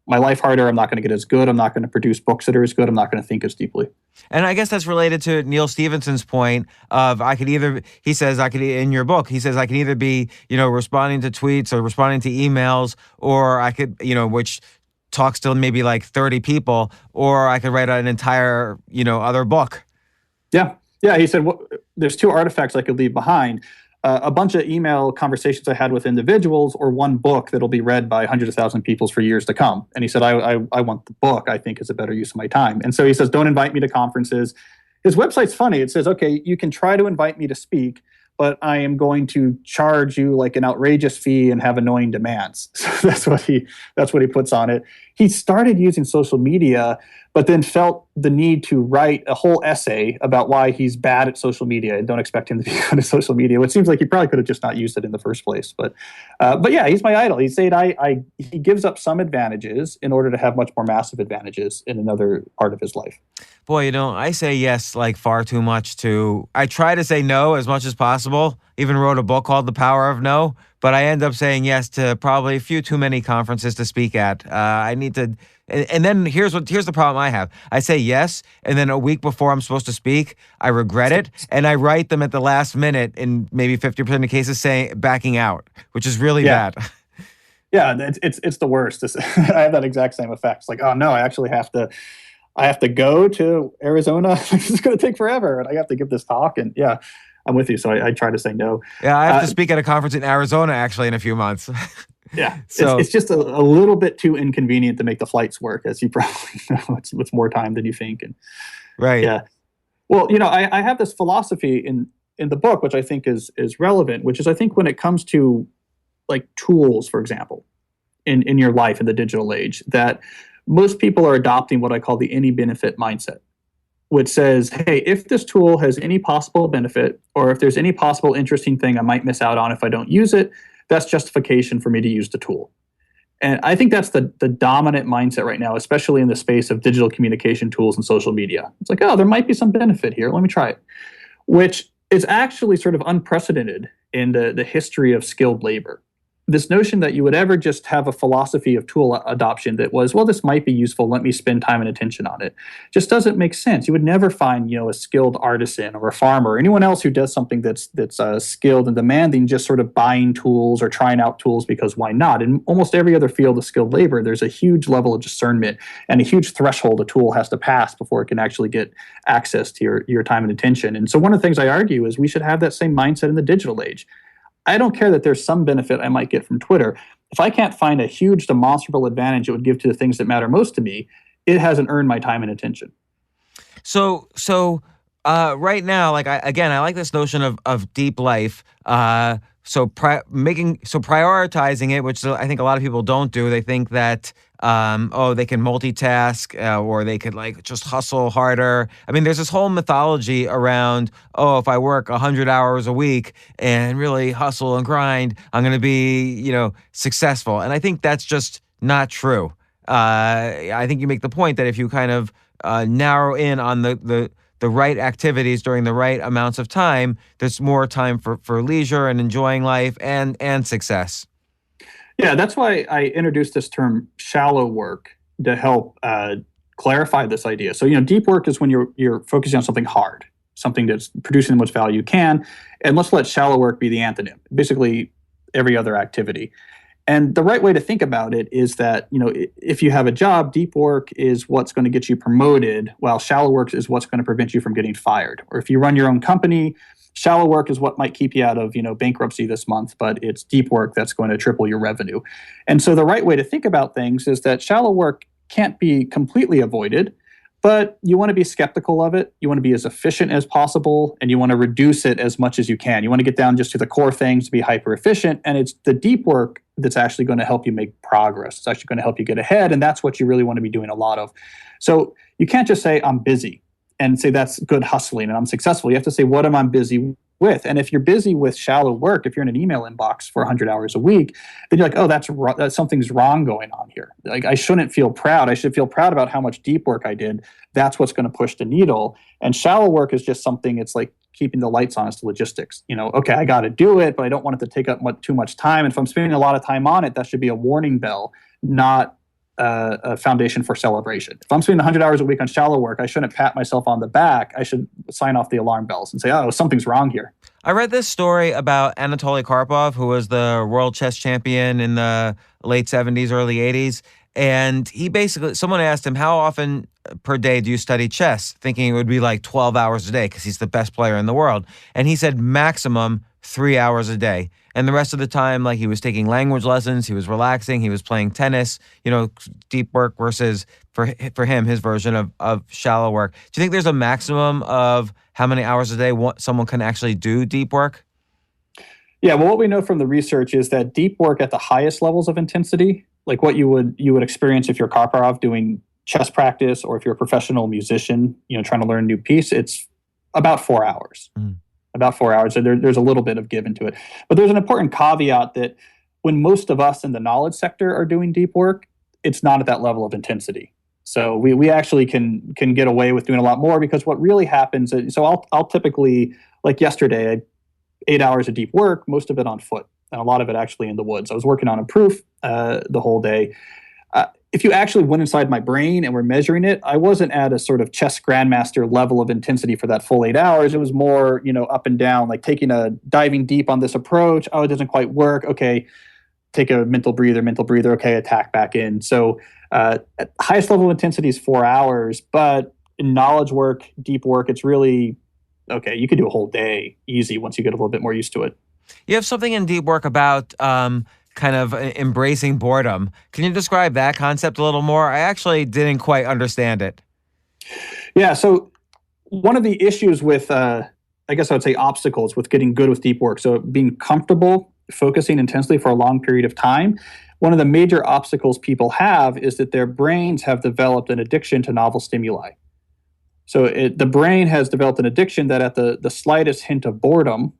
my life harder. I'm not going to get as good. I'm not going to produce books that are as good. I'm not going to think as deeply. And I guess that's related to Neil Stephenson's point of in your book, he says I can either be, responding to tweets or responding to emails, or I could, which talks to maybe like 30 people, or I could write an entire, other book. Yeah. Yeah. He said, there's 2 artifacts I could leave behind. a bunch of email conversations I had with individuals, or one book that'll be read by hundreds of thousands of people for years to come. And he said, I want the book. I think is a better use of my time. And so he says, don't invite me to conferences. His website's funny. It says, okay, you can try to invite me to speak, but I am going to charge you like an outrageous fee and have annoying demands. So that's what he puts on it. He started using social media, but then felt the need to write a whole essay about why he's bad at social media and don't expect him to be good at social media, which seems like he probably could have just not used it in the first place. But yeah, he's my idol. He said he gives up some advantages in order to have much more massive advantages in another part of his life. Boy, I say yes like far too much to. I try to say no as much as possible. Even wrote a book called The Power of No, but I end up saying yes to probably a few too many conferences to speak at. I need to. And then here's the problem I have. I say yes, and then a week before I'm supposed to speak, I regret it, and I write them at the last minute in maybe 50% of cases backing out, which is really bad. Yeah, it's the worst. I have that exact same effect. It's like, oh no, I actually have to go to Arizona. This is going to take forever, and I have to give this talk. And yeah, I'm with you. So I try to say no. Yeah, I have to speak at a conference in Arizona actually in a few months. Yeah, so it's just a little bit too inconvenient to make the flights work, as you probably know. It's more time than you think. And right. Yeah. Well, I have this philosophy in the book, which I think is relevant, which is I think when it comes to like tools, for example, in your life in the digital age, that most people are adopting what I call the any benefit mindset, which says, hey, if this tool has any possible benefit, or if there's any possible interesting thing I might miss out on if I don't use it, that's justification for me to use the tool. And I think that's the dominant mindset right now, especially in the space of digital communication tools and social media. It's like, oh, there might be some benefit here. Let me try it, which is actually sort of unprecedented in the history of skilled labor. This notion that you would ever just have a philosophy of tool adoption that was, well, this might be useful, let me spend time and attention on it, just doesn't make sense. You would never find, a skilled artisan or a farmer or anyone else who does something that's skilled and demanding just sort of buying tools or trying out tools because why not? In almost every other field of skilled labor, there's a huge level of discernment and a huge threshold a tool has to pass before it can actually get access to your time and attention. And so one of the things I argue is we should have that same mindset in the digital age. I don't care that there's some benefit I might get from Twitter. If I can't find a huge demonstrable advantage it would give to the things that matter most to me, it hasn't earned my time and attention. So right now, like I like this notion of deep life. Prioritizing it, which I think a lot of people don't do. They think that they can multitask or they could like just hustle harder. I mean, there's this whole mythology around, if I work 100 hours a week and really hustle and grind, I'm going to be, successful. And I think that's just not true. I think you make the point that if you kind of narrow in on the right activities during the right amounts of time, there's more time for leisure and enjoying life and success. Yeah, that's why I introduced this term shallow work to help clarify this idea. So, deep work is when you're focusing on something hard, something that's producing the most value you can. And let's let shallow work be the antonym, basically every other activity. And the right way to think about it is that, if you have a job, deep work is what's going to get you promoted, while shallow work is what's going to prevent you from getting fired. Or if you run your own company, shallow work is what might keep you out of, bankruptcy this month, but it's deep work that's going to triple your revenue. And so the right way to think about things is that shallow work can't be completely avoided, but you want to be skeptical of it. You want to be as efficient as possible, and you want to reduce it as much as you can. You want to get down just to the core things to be hyper efficient. And it's the deep work that's actually going to help you make progress. It's actually going to help you get ahead. And that's what you really want to be doing a lot of. So you can't just say, I'm busy, and say that's good hustling and I'm successful. You have to say, what am I busy with? And if you're busy with shallow work, if you're in an email inbox for 100 hours a week, then you're like, that's something's wrong going on here. Like, I shouldn't feel proud. I should feel proud about how much deep work I did. That's what's going to push the needle. And shallow work is just something, it's like keeping the lights on as to logistics. Okay, I got to do it, but I don't want it to take up too much time. And if I'm spending a lot of time on it, that should be a warning bell, not a foundation for celebration. If I'm spending 100 hours a week on shallow work, I shouldn't pat myself on the back. I should sign off the alarm bells and say, something's wrong here. I read this story about Anatoly Karpov, who was the world chess champion in the late 70s, early 80s. And he basically, someone asked him, how often per day do you study chess? Thinking it would be like 12 hours a day because he's the best player in the world. And he said maximum 3 hours a day. And the rest of the time, like he was taking language lessons, he was relaxing, he was playing tennis, deep work versus for him, his version of shallow work. Do you think there's a maximum of how many hours a day someone can actually do deep work? Yeah, well, what we know from the research is that deep work at the highest levels of intensity, like what you would experience if you're Karparov doing chess practice, or if you're a professional musician, trying to learn a new piece, it's about 4 hours. About 4 hours. So there's a little bit of give into it. But there's an important caveat that when most of us in the knowledge sector are doing deep work, it's not at that level of intensity. So we actually can get away with doing a lot more, because what really happens is, so I'll typically, like yesterday, 8 hours of deep work, most of it on foot, and a lot of it actually in the woods. I was working on a proof the whole day. If you actually went inside my brain and were measuring it, I wasn't at a sort of chess grandmaster level of intensity for that full 8 hours. It was more, up and down, like diving deep on this approach. Oh, it doesn't quite work. Okay, take a mental breather. Okay, attack back in. So at highest level of intensity is 4 hours, but in knowledge work, deep work, it's really, okay, you could do a whole day easy once you get a little bit more used to it. You have something in deep work about kind of embracing boredom. Can you describe that concept a little more? I actually didn't quite understand it. Yeah, so one of the issues with, I guess I would say obstacles with getting good with deep work, so being comfortable focusing intensely for a long period of time, one of the major obstacles people have is that their brains have developed an addiction to novel stimuli. So the brain has developed an addiction that at the slightest hint of boredom,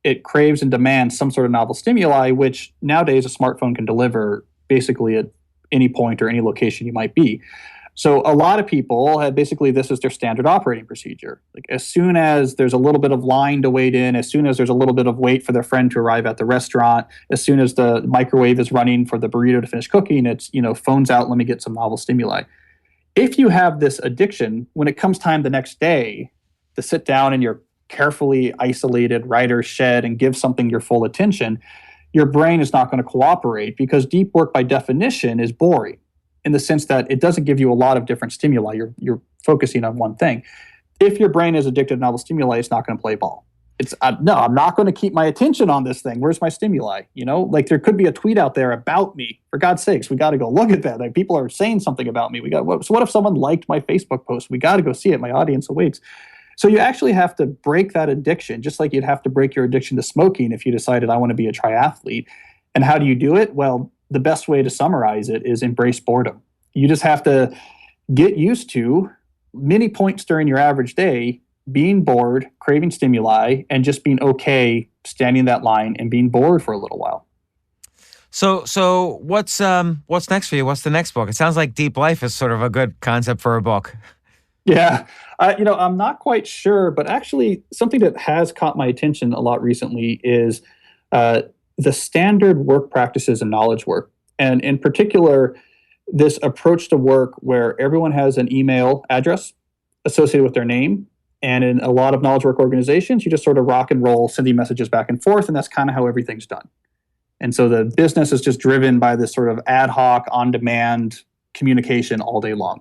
it craves and demands some sort of novel stimuli, which nowadays a smartphone can deliver basically at any point or any location you might be. So a lot of people have basically, this is their standard operating procedure. Like as soon as there's a little bit of line to wait in, as soon as there's a little bit of wait for their friend to arrive at the restaurant, as soon as the microwave is running for the burrito to finish cooking, it's, phone's out, let me get some novel stimuli. If you have this addiction, when it comes time the next day to sit down in your carefully isolated writer's shed and give something your full attention, your brain is not going to cooperate, because deep work by definition is boring in the sense that it doesn't give you a lot of different stimuli. You're focusing on one thing. If your brain is addicted to novel stimuli, it's not going to play ball. It's no, I'm not going to keep my attention on this thing. Where's my stimuli? Like there could be a tweet out there about me. For God's sakes, we got to go look at that. Like people are saying something about me. So what if someone liked my Facebook post? We got to go see it. My audience awaits. So you actually have to break that addiction, just like you'd have to break your addiction to smoking if you decided I want to be a triathlete. And how do you do it? Well, the best way to summarize it is embrace boredom. You just have to get used to many points during your average day being bored, craving stimuli, and just being okay standing in that line and being bored for a little while. So what's next for you? What's the next book? It sounds like Deep Life is sort of a good concept for a book. Yeah, I'm not quite sure, but actually something that has caught my attention a lot recently is the standard work practices and knowledge work. And in particular, this approach to work where everyone has an email address associated with their name. And in a lot of knowledge work organizations, you just sort of rock and roll, sending messages back and forth, and that's kind of how everything's done. And so the business is just driven by this sort of ad hoc, on-demand communication all day long.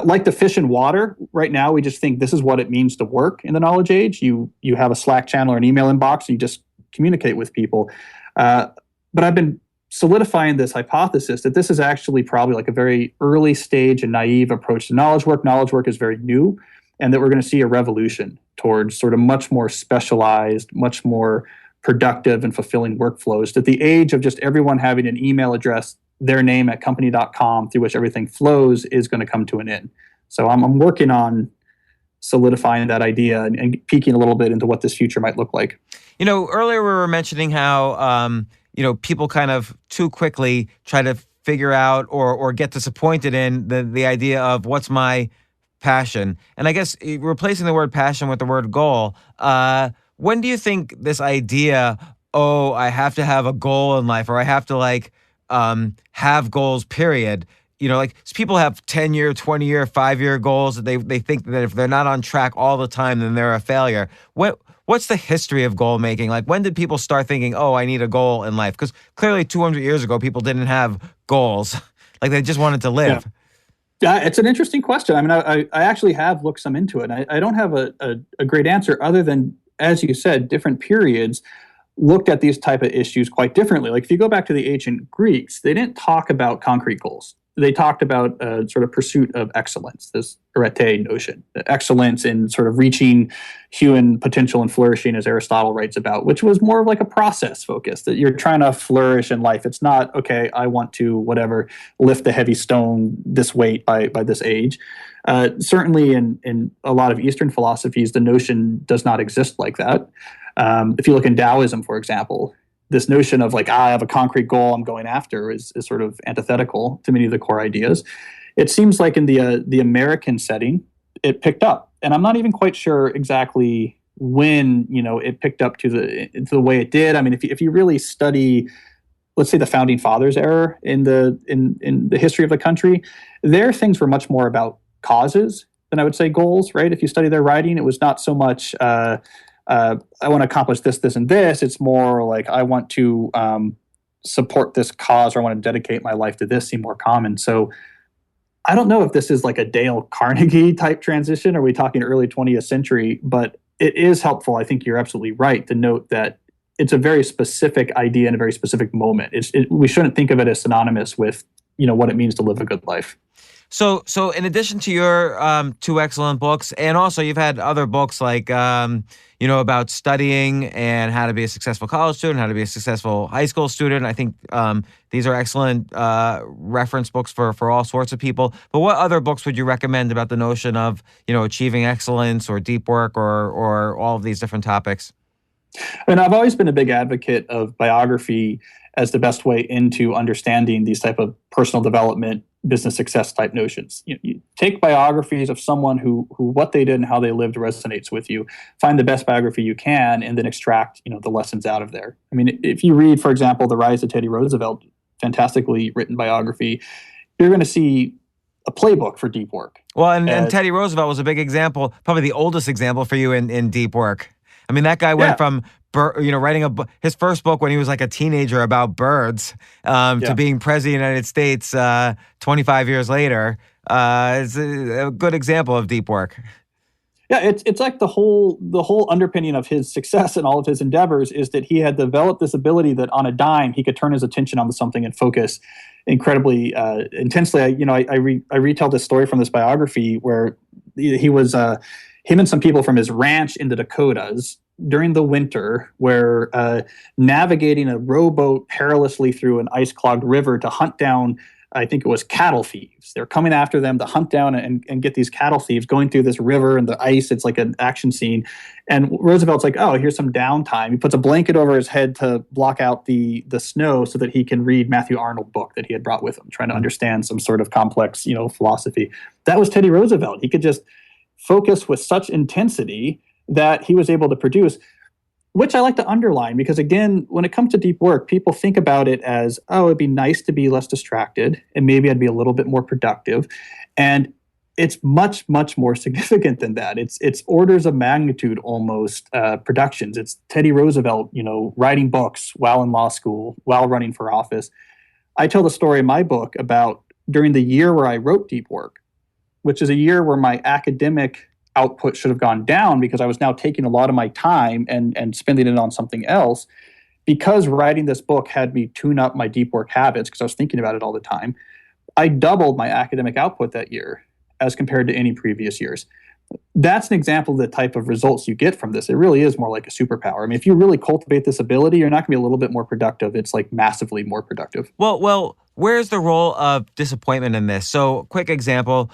Like the fish in water, right now we just think this is what it means to work in the knowledge age. You have a Slack channel or an email inbox, and you just communicate with people. But I've been solidifying this hypothesis that this is actually probably like a very early stage and naive approach to knowledge work. Knowledge work is very new, and that we're going to see a revolution towards sort of much more specialized, much more productive and fulfilling workflows. That the age of just everyone having an email address, their name at company.com through which everything flows is going to come to an end. So I'm working on solidifying that idea and peeking a little bit into what this future might look like. Earlier we were mentioning how, people kind of too quickly try to figure out or get disappointed in the idea of what's my passion. And I guess replacing the word passion with the word goal, when do you think this idea, I have to have a goal in life, or I have to have goals, period. People have 10-year, 20-year, 5-year goals that they think that if they're not on track all the time, then they're a failure. What's the history of goal making? Like, when did people start thinking, I need a goal in life? Because clearly 200 years ago, people didn't have goals. Like, they just wanted to live. Yeah, it's an interesting question. I mean, I actually have looked some into it. And I don't have a great answer other than, as you said, different periods looked at these type of issues quite differently. Like if you go back to the ancient Greeks, they didn't talk about concrete goals. They talked about sort of pursuit of excellence, this arete notion, excellence in sort of reaching human potential and flourishing, as Aristotle writes about, which was more of like a process focus, that you're trying to flourish in life. It's not, okay, I want to, whatever, lift a heavy stone this weight by this age. Certainly in a lot of Eastern philosophies, the notion does not exist like that. If you look in Taoism, for example, this notion of like, I have a concrete goal I'm going after is sort of antithetical to many of the core ideas. It seems like in the American setting, it picked up. And I'm not even quite sure exactly when, it picked up to the way it did. I mean, if you really study, let's say, the founding fathers era in the history of the country, their things were much more about causes than I would say goals, right? If you study their writing, it was not so much I want to accomplish this, this, and this. It's more like I want to support this cause, or I want to dedicate my life to this, seem more common. So I don't know if this is like a Dale Carnegie type transition. Are we talking early 20th century? But it is helpful. I think you're absolutely right to note that it's a very specific idea in a very specific moment. We shouldn't think of it as synonymous with what it means to live a good life. So in addition to your two excellent books, and also you've had other books like, about studying and how to be a successful college student, how to be a successful high school student. I think these are excellent reference books for all sorts of people. But what other books would you recommend about the notion of, achieving excellence or deep work or all of these different topics? I mean, I've always been a big advocate of biography as the best way into understanding these type of personal development, business success type notions. You take biographies of someone who what they did and how they lived resonates with you. Find the best biography you can, and then extract the lessons out of there. I mean, if you read, for example, The Rise of Teddy Roosevelt, fantastically written biography, you're going to see a playbook for deep work. Well, and Teddy Roosevelt was a big example, probably the oldest example for you in deep work. I mean, that guy went from writing his first book when he was like a teenager about birds to being president of the United States 25 years later. It's a good example of deep work. Yeah, it's like the whole underpinning of his success and all of his endeavors is that he had developed this ability that on a dime he could turn his attention onto something and focus incredibly intensely. I retell this story from this biography where he was him and some people from his ranch in the Dakotas during the winter were navigating a rowboat perilously through an ice-clogged river to hunt down, I think it was cattle thieves. They're coming after them to hunt down and get these cattle thieves going through this river and the ice. It's like an action scene. And Roosevelt's like, oh, here's some downtime. He puts a blanket over his head to block out the snow so that he can read Matthew Arnold's book that he had brought with him, trying to understand some sort of complex, philosophy. That was Teddy Roosevelt. He could just focus with such intensity that he was able to produce, which I like to underline because, again, when it comes to deep work, people think about it as, oh, it'd be nice to be less distracted and maybe I'd be a little bit more productive. And it's much, much more significant than that. It's orders of magnitude almost productions. It's Teddy Roosevelt, writing books while in law school, while running for office. I tell the story in my book about during the year where I wrote deep work, which is a year where my academic output should have gone down because I was now taking a lot of my time and spending it on something else. Because writing this book had me tune up my deep work habits because I was thinking about it all the time, I doubled my academic output that year as compared to any previous years. That's an example of the type of results you get from this. It really is more like a superpower. I mean, if you really cultivate this ability, you're not going to be a little bit more productive. It's like massively more productive. Well, where's the role of disappointment in this? So, quick example,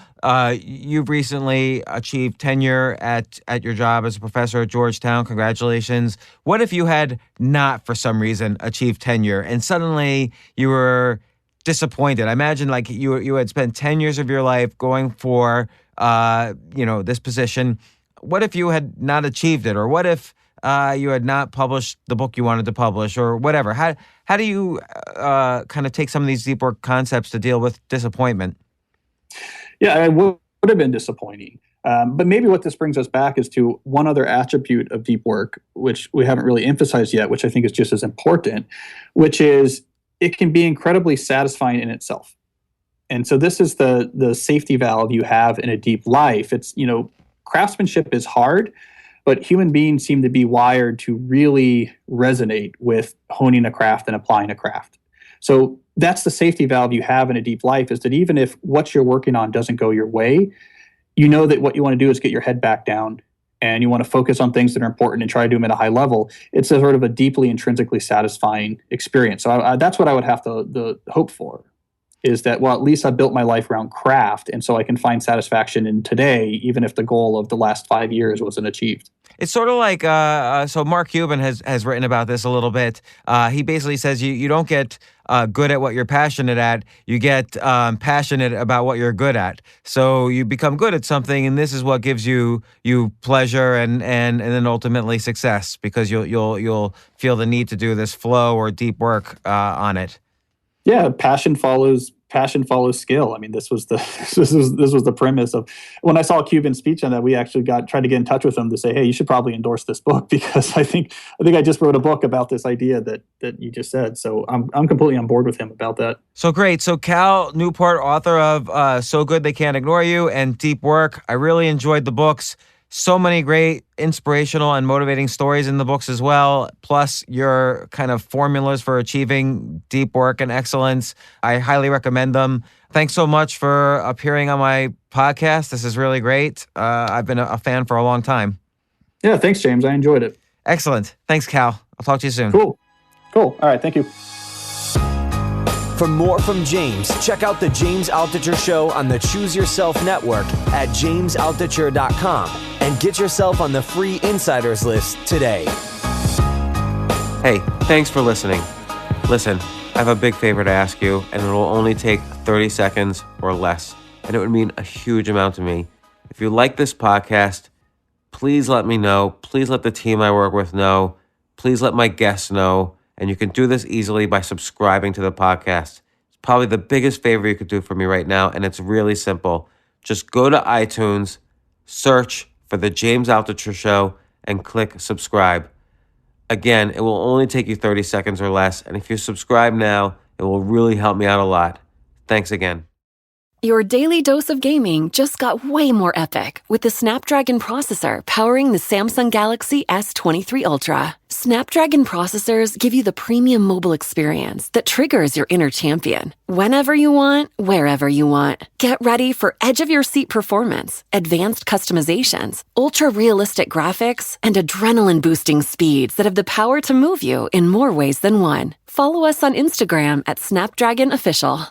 you've recently achieved tenure at your job as a professor at Georgetown. Congratulations. What if you had not, for some reason, achieved tenure and suddenly you were disappointed? I imagine like you had spent 10 years of your life going for this position. What if you had not achieved it? Or what if you had not published the book you wanted to publish or whatever? How do you kind of take some of these deep work concepts to deal with disappointment? Yeah, it would have been disappointing. But maybe what this brings us back is to one other attribute of deep work, which we haven't really emphasized yet, which I think is just as important, which is it can be incredibly satisfying in itself. And so this is the safety valve you have in a deep life. It's, craftsmanship is hard, but human beings seem to be wired to really resonate with honing a craft and applying a craft. So that's the safety valve you have in a deep life, is that even if what you're working on doesn't go your way, you know that what you want to do is get your head back down and you want to focus on things that are important and try to do them at a high level. It's a sort of a deeply intrinsically satisfying experience. So that's what I would have to hope for, is that, well, at least I built my life around craft, and so I can find satisfaction in today, even if the goal of the last 5 years wasn't achieved. It's sort of like, so Mark Cuban has written about this a little bit. He basically says you don't get good at what you're passionate at. You get passionate about what you're good at. So you become good at something, and this is what gives you pleasure and then ultimately success, because you'll feel the need to do this flow or deep work on it. Yeah, passion follows skill. I mean, this was the premise of when I saw Cuban's speech on that. We actually tried to get in touch with him to say, hey, you should probably endorse this book, because I think I just wrote a book about this idea that you just said. So I'm completely on board with him about that. So great. So Cal Newport, author of So Good They Can't Ignore You and Deep Work. I really enjoyed the books. So many great inspirational and motivating stories in the books as well, plus your kind of formulas for achieving deep work and excellence. I highly recommend them. Thanks so much for appearing on my podcast. This is really great. I've been a fan for a long time. Yeah, thanks, James. I enjoyed it. Excellent. Thanks, Cal. I'll talk to you soon. Cool. All right, thank you. For more from James, check out The James Altucher Show on the Choose Yourself Network at jamesaltucher.com and get yourself on the free insiders list today. Hey, thanks for listening. Listen, I have a big favor to ask you, and it will only take 30 seconds or less, and it would mean a huge amount to me. If you like this podcast, please let me know. Please let the team I work with know. Please let my guests know. And you can do this easily by subscribing to the podcast. It's probably the biggest favor you could do for me right now, and it's really simple. Just go to iTunes, search for The James Altucher Show, and click subscribe. Again, it will only take you 30 seconds or less, and if you subscribe now, it will really help me out a lot. Thanks again. Your daily dose of gaming just got way more epic with the Snapdragon processor powering the Samsung Galaxy S23 Ultra. Snapdragon processors give you the premium mobile experience that triggers your inner champion. Whenever you want, wherever you want. Get ready for edge-of-your-seat performance, advanced customizations, ultra-realistic graphics, and adrenaline-boosting speeds that have the power to move you in more ways than one. Follow us on Instagram at Snapdragon Official.